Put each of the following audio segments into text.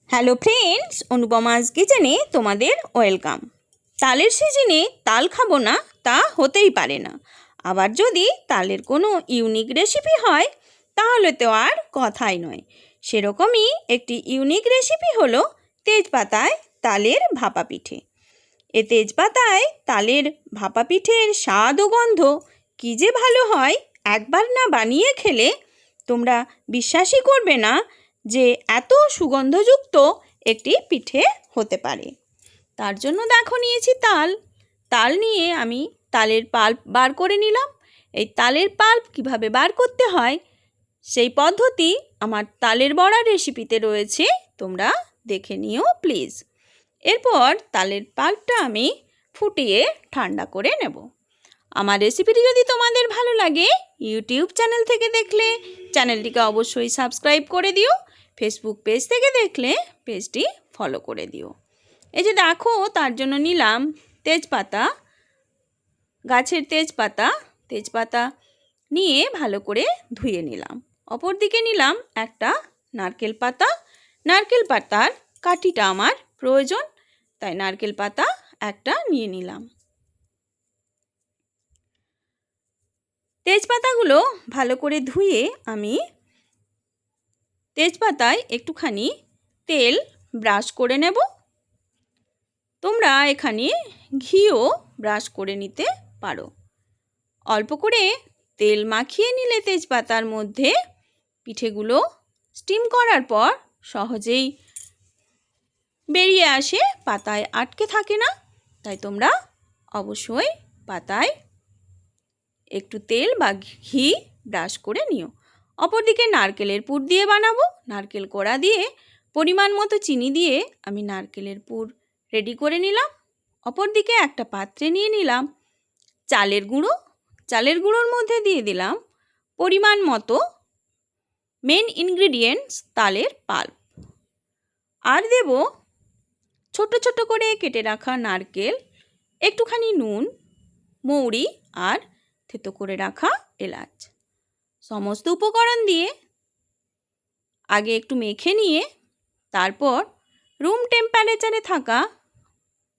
Hello friends, অনুপমাস কিচেনে তোমাদের welcome. তালের সিজনে তাল খাবো না তা হতেই পারে না। আবার যদি তালের কোনো ইউনিক রেসিপি হয় তাহলে তো আর কথাই নয়। সেরকমই একটি ইউনিক রেসিপি হলো তেজপাতায় তালের ভাপা পিঠে। এ তেজপাতায় তালের ভাপা পিঠের স্বাদ ও গন্ধ কী যে ভালো হয়, একবার না বানিয়ে খেলে তোমরা বিশ্বাসই করবে না যে এত সুগন্ধযুক্ত একটি পিঠে হতে পারে। তার জন্য দেখো নিয়েছি তাল নিয়ে আমি তালের পাল্প বার করে নিলাম। এই তালের পাল্প কিভাবে বার করতে হয় সেই পদ্ধতি আমার তালের বড়া রেসিপিতে রয়েছে, তোমরা দেখে নিও প্লিজ। এরপর তালের পাল্পটা আমি ফুটিয়ে ঠান্ডা করে নেব। আমার রেসিপিটি যদি তোমাদের ভালো লাগে, ইউটিউব চ্যানেল থেকে দেখলে চ্যানেলটিকে অবশ্যই সাবস্ক্রাইব করে দিও। ফেসবুক পেজ থেকে দেখলে পেজটি ফলো করে দিও। এই যে দেখো, তার জন্য নিলাম তেজপাতা, গাছের তেজপাতা নিয়ে ভালো করে ধুয়ে নিলাম। অপর দিকে নিলাম একটা নারকেল পাতার কাঠিটা আমার প্রয়োজন, তাই নারকেল পাতা একটা নিয়ে নিলাম। তেজপাতাগুলো ভালো করে ধুয়ে আমি তেজপাতায় একটুখানি তেল ব্রাশ করে নেব। তোমরা এখানে ঘিও ব্রাশ করে নিতে পারো। অল্প করে তেল মাখিয়ে নিলে তেজপাতার মধ্যে পিঠেগুলো স্টিম করার পর সহজেই বেরিয়ে আসে, পাতায় আটকে থাকে না। তাই তোমরা অবশ্যই পাতায় একটু তেল বা ঘি ব্রাশ করে নিও। অপরদিকে নারকেলের পুর দিয়ে বানাবো। নারকেল কোড়া দিয়ে পরিমাণ মতো চিনি দিয়ে আমি নারকেলের পুর রেডি করে নিলাম। অপরদিকে একটা পাত্রে নিয়ে নিলাম চালের গুঁড়োর মধ্যে দিয়ে দিলাম পরিমাণ মতো মেন ইনগ্রিডিয়েন্টস তালের পাল্প, আর দেব ছোট ছোট করে কেটে রাখা নারকেল, একটুখানি নুন, মৌরি আর থেতো করে রাখা এলাচ। সমস্ত উপকরণ দিয়ে আগে একটু মেখে নিয়ে তারপর রুম টেম্পারেচারে থাকা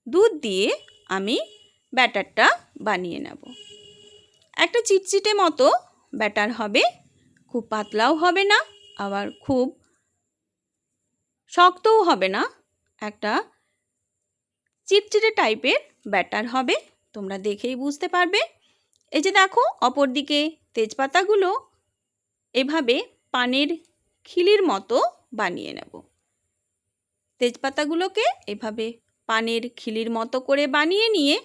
দুধ দিয়ে আমি ব্যাটারটা বানিয়ে নেব। একটা চিটচিটে মতো ব্যাটার হবে, খুব পাতলাও হবে না আবার খুব শক্তও হবে না, একটা চিটচিটে টাইপের ব্যাটার হবে, তোমরা দেখেই বুঝতে পারবে। এই যে দেখো, অপরদিকে তেজপাতাগুলো এভাবে পানের খিলির মতো বানিয়ে নেব। তেজপাতাগুলোকে এভাবে পানের খিলির মতো করে বানিয়ে নিয়ে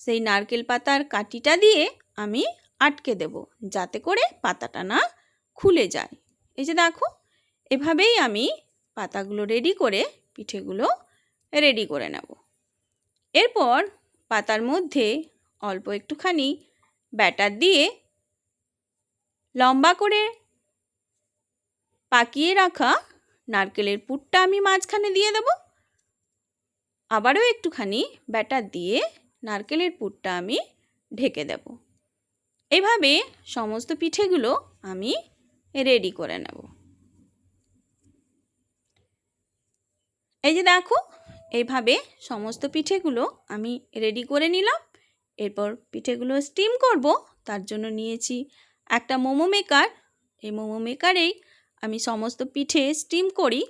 সেই নারকেল পাতার কাঠিটা দিয়ে আমি আটকে দেব, যাতে করে পাতাটা না খুলে যায়। এই যে দেখো, এভাবেই আমি পাতাগুলো রেডি করে পিঠেগুলো রেডি করে নেব। এরপর পাতার মধ্যে অল্প একটুখানি ব্যাটার দিয়ে লম্বা করে পাকিয়ে রাখা নারকেলের পুরটা আমি মাঝখানে দিয়ে দেব। আবারও একটুখানি ব্যাটার দিয়ে নারকেলের পুরটা আমি ঢেকে দেব। এভাবে সমস্ত পিঠেগুলো আমি রেডি করে নেব। এই যে দেখো, এইভাবে সমস্ত পিঠেগুলো আমি রেডি করে নিলাম। এরপর পিঠেগুলো স্টিম করব, তার জন্য নিয়েছি একটা মোমো মেকার। এই মোমো মেকারেই আমি সমস্ত পিঠে স্টিম করি,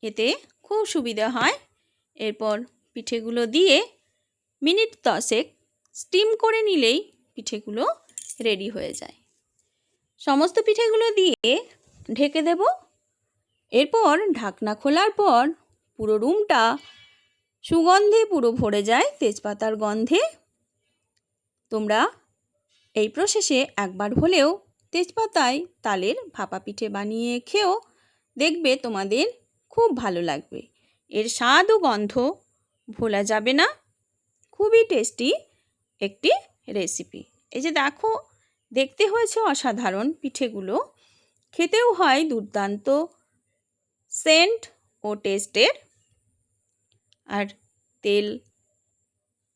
এতে খুব সুবিধা হয়। এরপর পিঠেগুলো দিয়ে মিনিট 10 স্টিম করে নিলেই পিঠেগুলো রেডি হয়ে যায়। সমস্ত পিঠেগুলো দিয়ে ঢেকে দেব। এরপর ঢাকনা খোলার পর পুরো রুমটা সুগন্ধে পুরো ভরে যায়, তেজপাতার গন্ধে। তোমরা এই প্রসেসে একবার হলেও তেজপাতায় তালের ভাপা পিঠে বানিয়ে খেও, দেখবে তোমাদের খুব ভালো লাগবে। এর স্বাদ ও গন্ধ ভোলা যাবে না, খুবই টেস্টি একটি রেসিপি। এই যে দেখো, দেখতে হয়েছে অসাধারণ, পিঠেগুলো খেতেও হয় দুর্দান্ত সেন্ট ও টেস্টের। আর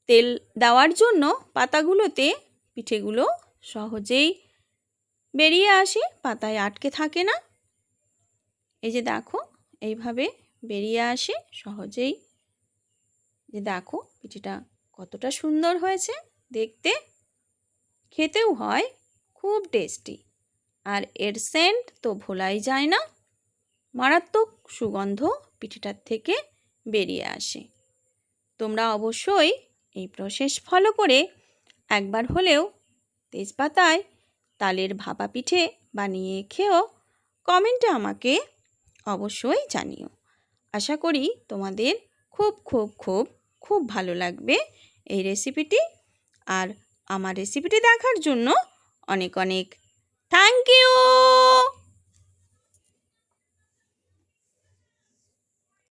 তেল দেওয়ার জন্য পাতাগুলোতে পিঠেগুলো সহজেই বেরিয়ে আসে, পাতায় আটকে থাকে না। এই যে দেখো, এইভাবে বেরিয়ে আসে সহজেই। যে দেখো পিঠেটা কতটা সুন্দর হয়েছে দেখতে, খেতেও হয় খুব টেস্টি। আর এর সেন্ট তো ভোলাই যায় না, মারাত্মক সুগন্ধ পিঠেটার থেকে বেরিয়ে আসে। তোমরা অবশ্যই এই প্রসেস ফলো করে একবার হলেও তেজপাতায় তালের ভাপা পিঠে বানিয়ে খেও। কমেন্টে আমাকে অবশ্যই জানিও। আশা করি তোমাদের খুব খুব খুব খুব ভালো লাগবে এই রেসিপিটি। আর আমার রেসিপিটি দেখার জন্য অনেক অনেক থ্যাংক ইউ।